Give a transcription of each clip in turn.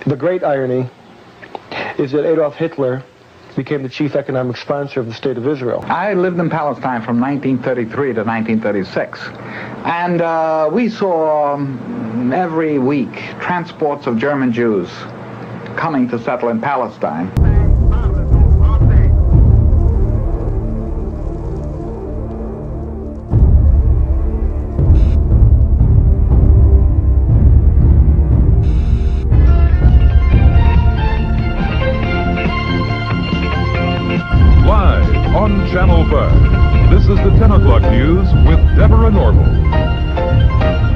The great irony is that Adolf Hitler became the chief economic sponsor of the State of Israel. I lived in Palestine from 1933 to 1936, and we saw every week transports of German Jews coming to settle in Palestine. On Channel 5, this is the 10 o'clock news with Deborah Norval.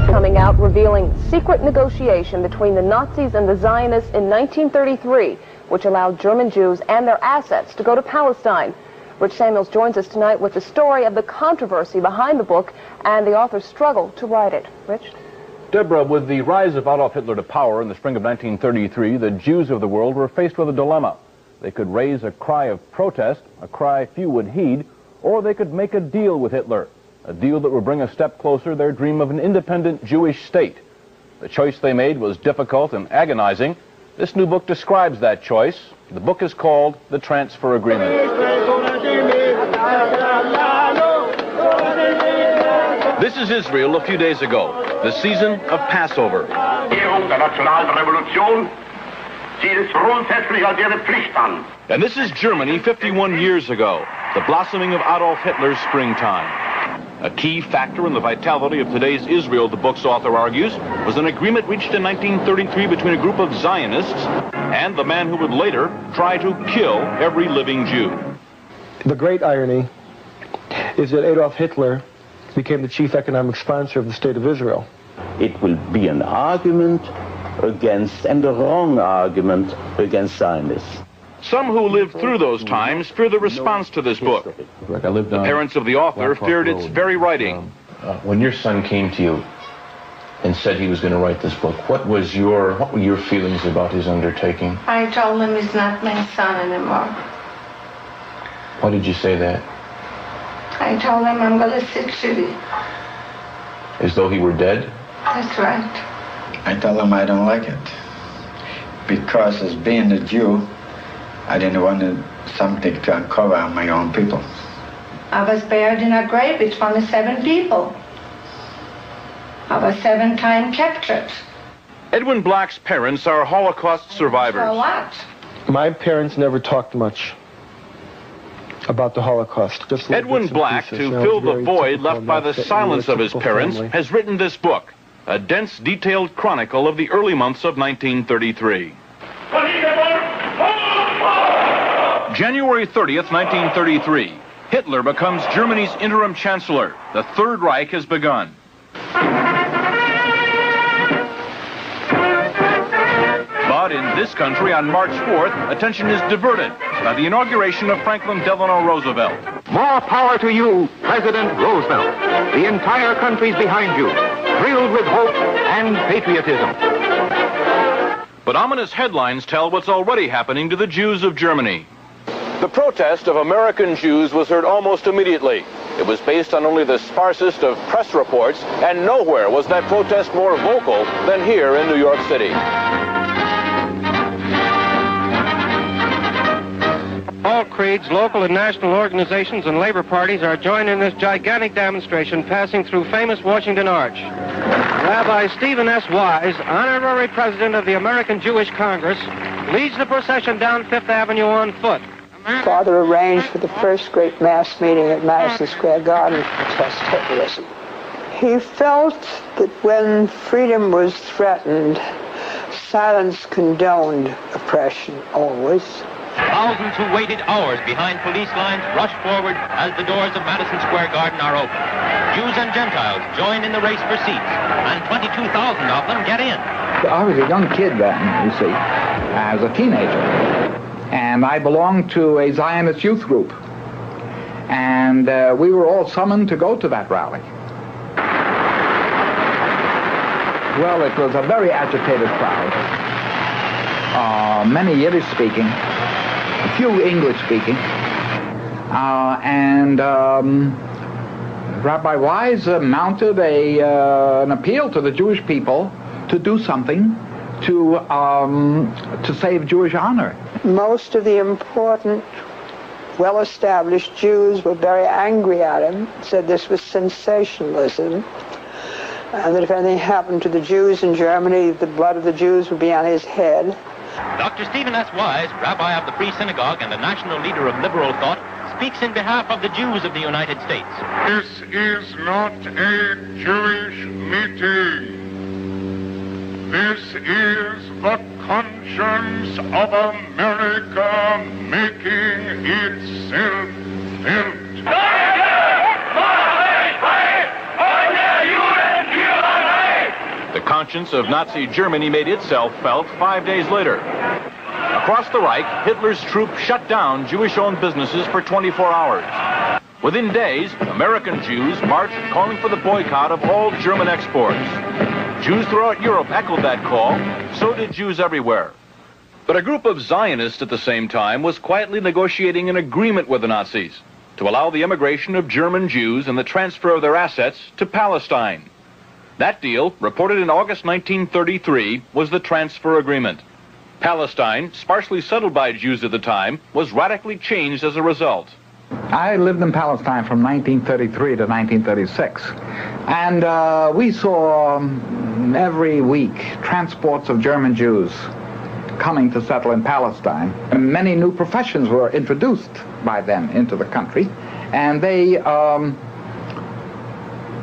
Coming out revealing secret negotiation between the Nazis and the Zionists in 1933, which allowed German Jews and their assets to go to Palestine. Rich Samuels joins us tonight with the story of the controversy behind the book and the author's struggle to write it. Rich? Deborah, with the rise of Adolf Hitler to power in the spring of 1933, the Jews of the world were faced with a dilemma. They could raise a cry of protest, a cry few would heed, or they could make a deal with Hitler, a deal that would bring a step closer their dream of an independent Jewish state. The choice they made was difficult and agonizing. This new book describes that choice. The book is called The Transfer Agreement. This is Israel a few days ago, the season of Passover. And this is Germany 51 years ago, the blossoming of Adolf Hitler's springtime. A key factor in the vitality of today's Israel, the book's author argues, was an agreement reached in 1933 between a group of Zionists and the man who would later try to kill every living Jew. The great irony is that Adolf Hitler became the chief economic sponsor of the State of Israel. It will be an argument against, and a wrong argument against Zionists. Some who lived through those times fear the response to this book. The parents of the author feared its very writing. When your son came to you and said he was going to write this book, what were your feelings about his undertaking? I told him he's not my son anymore. Why did you say that? I told him I'm going to sit shitty. As though he were dead? That's right. I told him I don't like it, because as being a Jew, I didn't want something to uncover on my own people. I was buried in a grave with only 7 people. I was 7 times captured. Edwin Black's parents are Holocaust survivors. For what? My parents never talked much about the Holocaust. Edwin Black, to fill the void left by the silence of his parents, has written this book, a dense, detailed chronicle of the early months of 1933. January 30th, 1933. Hitler becomes Germany's interim chancellor. The Third Reich has begun. But in this country, on March 4th, attention is diverted by the inauguration of Franklin Delano Roosevelt. More power to you, President Roosevelt. The entire country's behind you, thrilled with hope and patriotism. But ominous headlines tell what's already happening to the Jews of Germany. The protest of American Jews was heard almost immediately. It was based on only the sparsest of press reports, and nowhere was that protest more vocal than here in New York City. All creeds, local and national organizations, and labor parties are joined in this gigantic demonstration passing through famous Washington Arch. Rabbi Stephen S. Wise, honorary president of the American Jewish Congress, leads the procession down Fifth Avenue on foot. Father arranged for the first great mass meeting at Madison Square Garden to protest Hitlerism. He felt that when freedom was threatened, silence condoned oppression always. Thousands who waited hours behind police lines rush forward as the doors of Madison Square Garden are open. Jews and Gentiles join in the race for seats, and 22,000 of them get in. I was a young kid then, you see, as a teenager. And I belonged to a Zionist youth group. And we were all summoned to go to that rally. Well, it was a very agitated crowd. Many Yiddish speaking, a few English speaking. Rabbi Wise mounted an appeal to the Jewish people to do something to save Jewish honor. Most of the important, well-established Jews were very angry at him, said this was sensationalism, and that if anything happened to the Jews in Germany, the blood of the Jews would be on his head. Dr. Stephen S. Wise, rabbi of the Free Synagogue and a national leader of liberal thought, speaks in behalf of the Jews of the United States. This is not a Jewish meeting. This is the conscience of America making itself felt. The conscience of Nazi Germany made itself felt 5 days later. Across the Reich, Hitler's troops shut down Jewish-owned businesses for 24 hours. Within days, American Jews marched calling for the boycott of all German exports. Jews throughout Europe echoed that call, so did Jews everywhere. But a group of Zionists at the same time was quietly negotiating an agreement with the Nazis to allow the immigration of German Jews and the transfer of their assets to Palestine. That deal, reported in August 1933, was the transfer agreement. Palestine, sparsely settled by Jews at the time, was radically changed as a result. I lived in Palestine from 1933 to 1936, and we saw every week transports of German Jews coming to settle in Palestine. Many new professions were introduced by them into the country, and they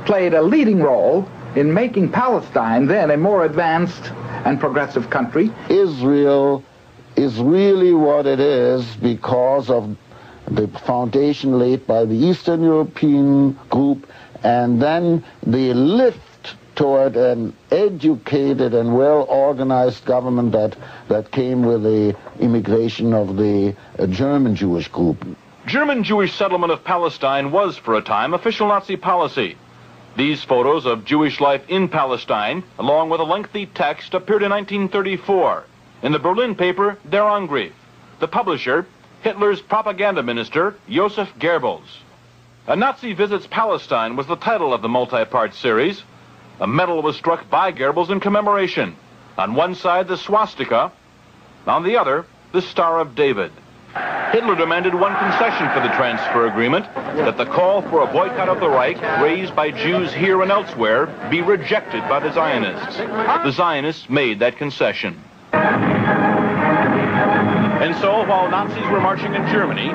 played a leading role in making Palestine then a more advanced and progressive country. Israel is really what it is because of the foundation laid by the Eastern European group, and then the lift toward an educated and well-organized government that came with the immigration of the German Jewish group. German Jewish settlement of Palestine was, for a time, official Nazi policy. These photos of Jewish life in Palestine, along with a lengthy text, appeared in 1934 in the Berlin paper Der Angriff. The publisher, Hitler's propaganda minister, Joseph Goebbels. A Nazi Visits Palestine was the title of the multi-part series. A medal was struck by Goebbels in commemoration. On one side, the swastika. On the other, the Star of David. Hitler demanded one concession for the transfer agreement, that the call for a boycott of the Reich, raised by Jews here and elsewhere, be rejected by the Zionists. The Zionists made that concession. And so, while Nazis were marching in Germany,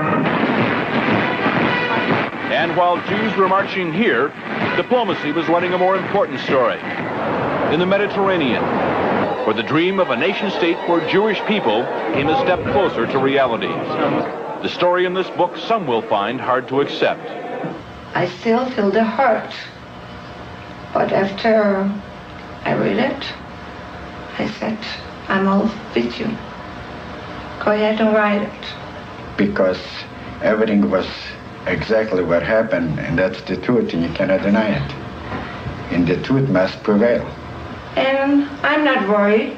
and while Jews were marching here, diplomacy was running a more important story. In the Mediterranean, where the dream of a nation-state for Jewish people came a step closer to reality. The story in this book some will find hard to accept. I still feel the hurt, but after I read it, I said, I'm all with you. Go ahead and write it. Because everything was exactly what happened, and that's the truth, and you cannot deny it. And the truth must prevail. And I'm not worried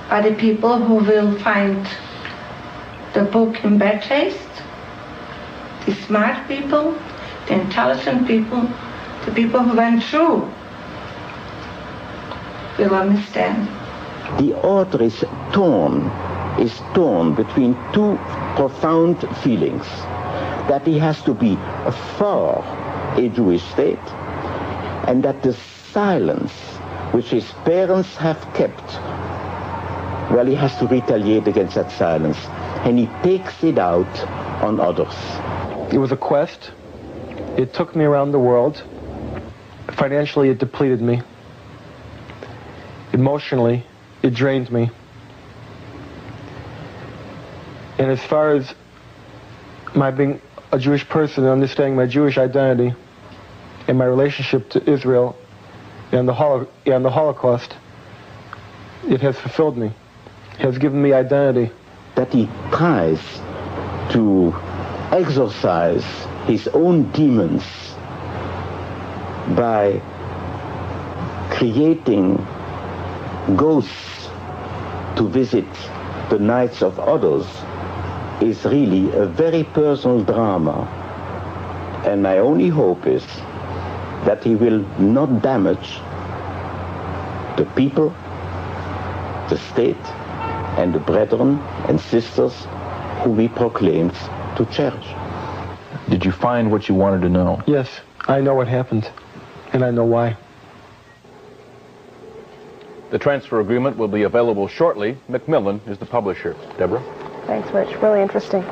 by the people who will find the book in bad taste. The smart people, the intelligent people, the people who went through will understand. The author is torn between two profound feelings. That he has to be for a Jewish state, and that the silence which his parents have kept, well, he has to retaliate against that silence, and he takes it out on others. It was a quest. It took me around the world. Financially, it depleted me. Emotionally, it drained me. And as far as my being a Jewish person and understanding my Jewish identity and my relationship to Israel and the Holocaust, it has fulfilled me. It has given me identity. That he tries to exorcise his own demons by creating ghosts to visit the nights of others is really a very personal drama. And my only hope is that he will not damage the people the state and the brethren and sisters who we proclaimed to cherish. Did you find what you wanted to know? Yes, I know what happened, and I know why. The transfer agreement will be available shortly. Macmillan is the publisher. Deborah? Thanks, Rich. Really interesting.